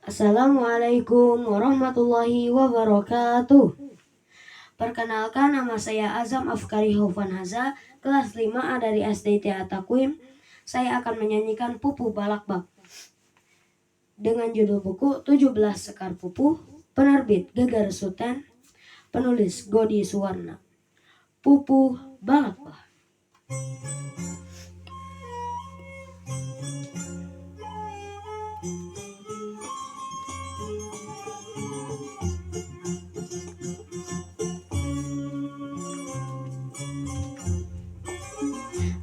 Assalamualaikum warahmatullahi wabarakatuh. Perkenalkan, nama saya Azam Afkari Haufanhaza, kelas 5A dari SD TA Takwim. Saya akan menyanyikan Pupu Balakbak dengan judul buku 17 Sekar Pupu, penerbit Gegar Suten, penulis Godi Suwarna. Pupu Balakbak.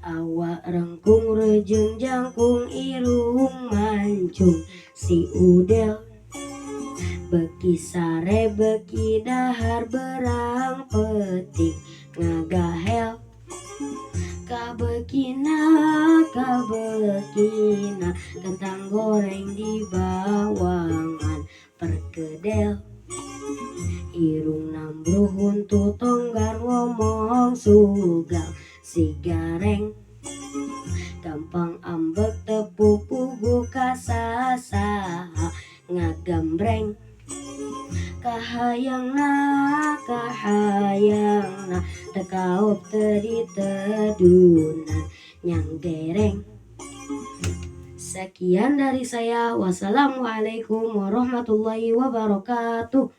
Awak rengkung rejeng jangkung irung mancung si udel beki sare beki dahar berang peting ngagahel kabekina kentang goreng di bawangan perkedel irung nambruhun tutonggar ngomong sugal si gareng gampang ambek tepuk pugu kasasaha ngagambreng kahayangna tekaop tedi tedunan nyang gereng. Sekian dari saya. Wassalamualaikum warahmatullahi wabarakatuh.